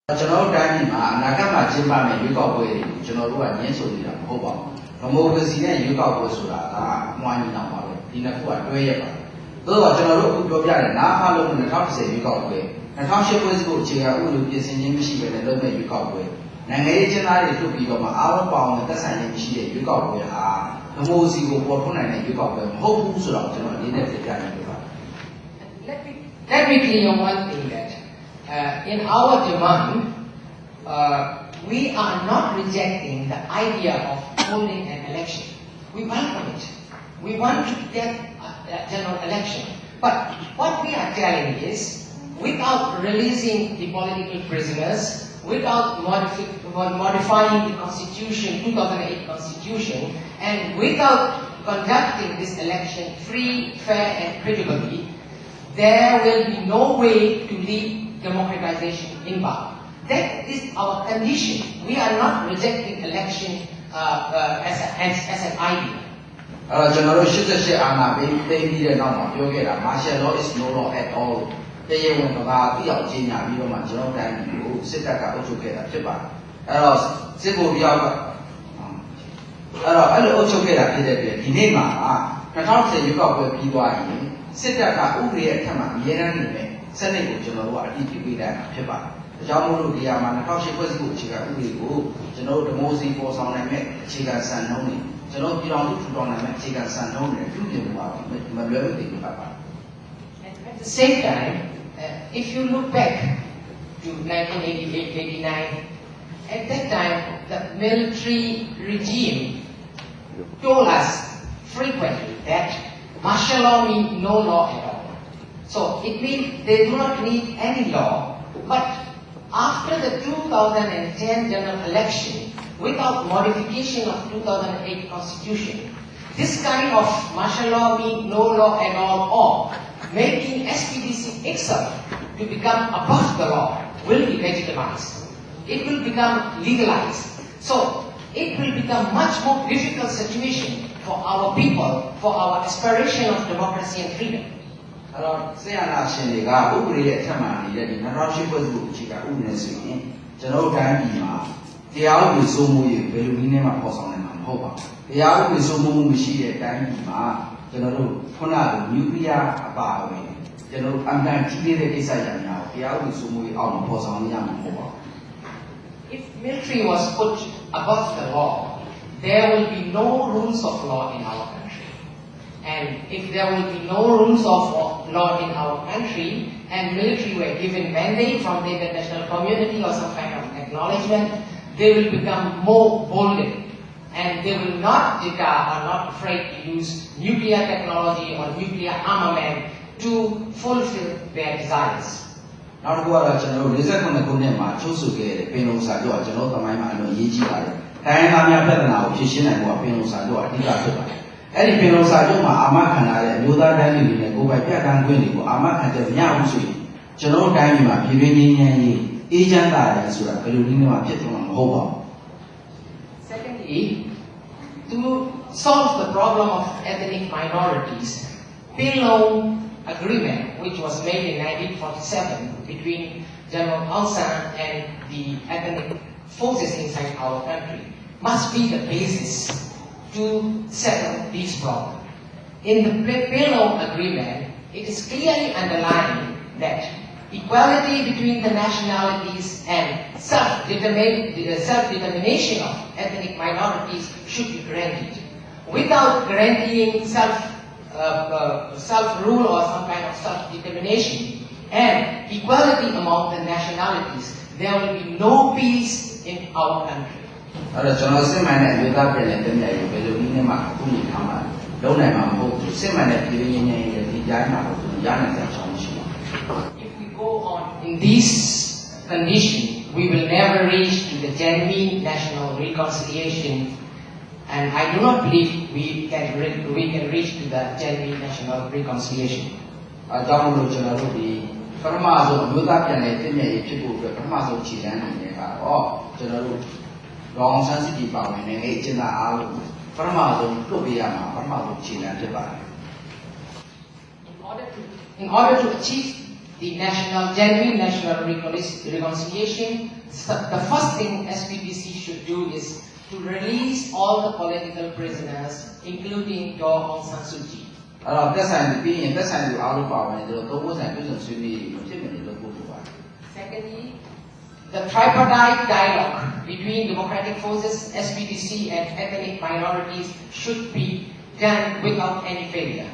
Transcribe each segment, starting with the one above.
General Danima, Nakama Jimba, you got away, General and Yenso, Hobo. From overseas, you got Wosura, one in a foot, way. Though General Gobia, now how long the top say you got away. And how she was good, Chia, who is in Yamishi and don't make you got away. And General to be of our bound, that's an Yamishi, you got away. The most you go for you got away. Hope who's around General, let me clear one thing that. In our demand, we are not rejecting the idea of holding an election. We welcome it. We want to get a general election. But what we are telling is, without releasing the political prisoners, without modifying the Constitution, 2008 Constitution, and without conducting this election free, fair, and credibly, there will be no way to lead democratization in Burma. That is our condition. We are not rejecting election as an idea. General Shitasi Anna, baby, and martial law is no law at all. They went about the Algina, General Danny, Sitaka, Ochokeda, Tiba. Simple Biaga. I also get a Kinema. Now say you got where people are in. Sitaka, Uri, Kama, Yeran. Senate General, I think we that Pipa. Jammu Diaman, how she was good, Chica Uri, General the most force on a met, Chica San Noni, General belong to Don and Chica San Noni, At the same time, if you look back to 1988-89, at that time the military regime told us frequently that martial law means no law at all. So it means they do not need any law, but after the 2010 general election, without modification of 2008 Constitution, this kind of martial law means no law at all, or making SPDC itself to become above the law will be legitimized. It will become legalized. So it will become much more difficult situation for our people, for our aspiration of democracy and freedom. Say an action, they got over at Tamani, and how she was good, Chica Unes, General Gandima. They are always so moving, Belumina Poson and Hopa. They are always so moving, she at Gandima, General Ponado, nuclear, about General Anti Desire now. They are always so moving out of Poson and Hopa. If military was put above the law, there will be no rules of law in our country. And if there will be no rules of law in our country, and military were given mandate from the international community or some kind of acknowledgement, they will become more bolded. And they will not deter or not afraid to use nuclear technology or nuclear armament to fulfill their desires. Now, General, result on the Kunema, Chosuke, Penosa, General Tamama, and Yiji. Diana now, Kishin and Penosa, Dika. Any Penosa, Amakana, Yoda Dani, go by Piakan Winnie, Amakata, Yamusi, General Danima, Pivini, Agent Sura, Pelunima, Pietron, Hoba. Secondly, to solve the problem of ethnic minorities, Pelo Agreement, which was made in 1947 between General Aung San and the ethnic forces inside our country, must be the basis to settle these problems. In the Pelo Agreement, it is clearly underlined that equality between the nationalities and self-determination of ethnic minorities should be granted. Without granting self-rule or some kind of self-determination and equality among the nationalities, there will be no peace in our country. General Simon, you got the Belumina, don't have a hope to Simon, if we go on in this condition, we will never reach to the genuine national reconciliation, and I do not believe we can reach to the genuine national reconciliation. General the Farmazo, you got the people, the Farmazo Chilan, or General. Long sensitive power and agent are Farmazo, Tobiama, Farmazo Chilan. In order to achieve the genuine national reconciliation, the first thing SPDC should do is to release all the political prisoners, including Daw Aung San Suu Kyi. Secondly, the tripartite dialogue between democratic forces, SPDC, and ethnic minorities should be done without any failure.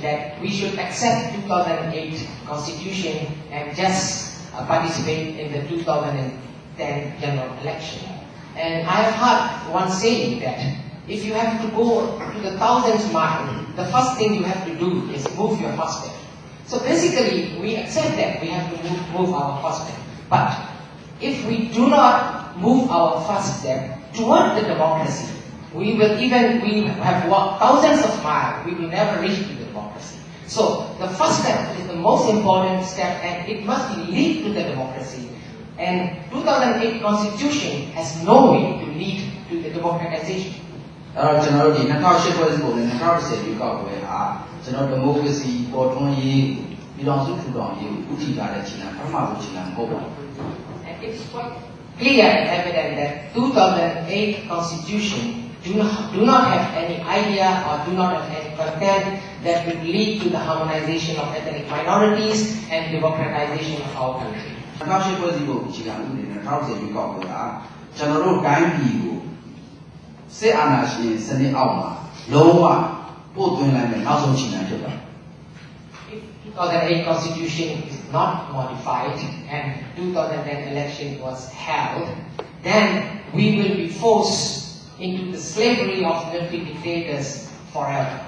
That we should accept 2008 Constitution and just participate in the 2010 general election. And I have heard one saying that if you have to go to the 1000th mile, the first thing you have to do is move your first step. So basically, we accept that we have to move our first step. But if we do not move our first step toward the democracy, we have walked thousands of miles, we will never reach to the democracy. So the first step is the most important step, and it must lead to the democracy. And 2008 Constitution has no way to lead to the democratization. And it is quite clear and evident that 2008 Constitution do not have any idea or do not have any content that will lead to the harmonization of ethnic minorities and democratization of our country. If 2008 Constitution is not modified and 2010 election was held, then we will be forced into the slavery of military dictators forever.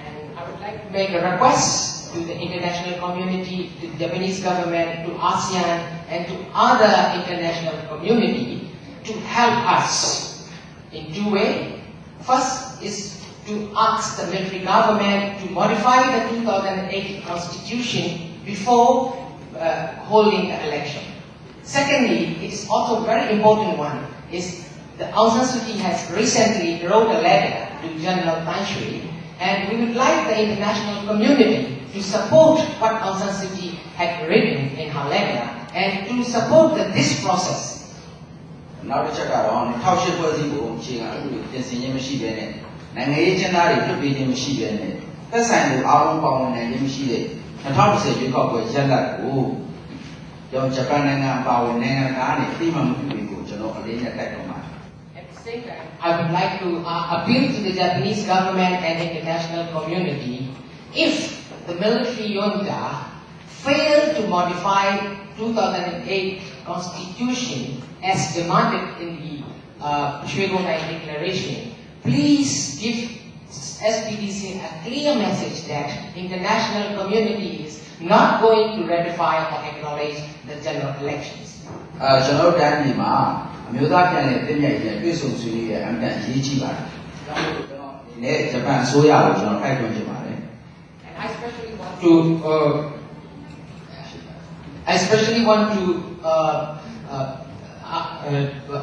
And I would like to make a request to the international community, to the Japanese government, to ASEAN, and to other international community to help us in two ways. First is to ask the military government to modify the 2008 Constitution before holding the election. Secondly, it is also a very important one, is the Aung San Suu Kyi has recently wrote a letter to General Tanshri, and we would like the international community to support what Aung San Suu Kyi had written in her letter and to support this process. At the same time, I would like to appeal to the Japanese government and international community. If the military junta failed to modify 2008 Constitution as demanded in the Shwegondaing Declaration, please give SPDC a clear message that international community is not going to ratify or acknowledge the general elections. And I especially want to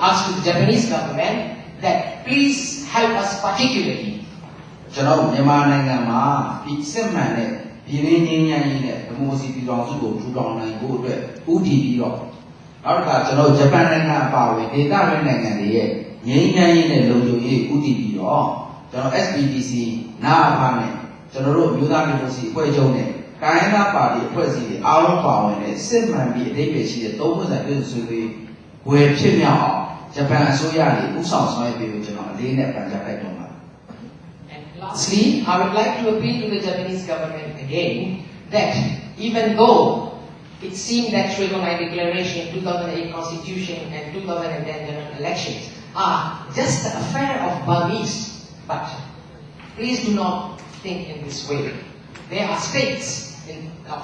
ask the Japanese government that please help us particularly. And Lastly, I would like to appeal to the Japanese government again that even though it seemed that Shwegondaing Declaration, 2008 Constitution and 2010 general elections are just the affair of Burmese, but please do not think in this way. There are states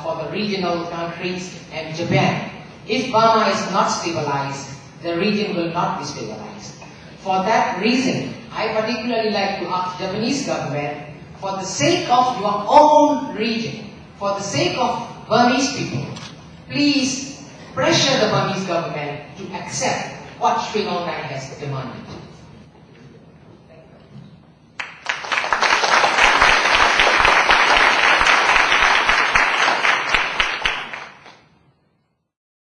for the regional countries and Japan. If Burma is not stabilized, the region will not be stabilized. For that reason, I particularly like to ask Japanese government, for the sake of your own region, for the sake of Burmese people, please pressure the Burmese government to accept what Shwegondaing has demanded.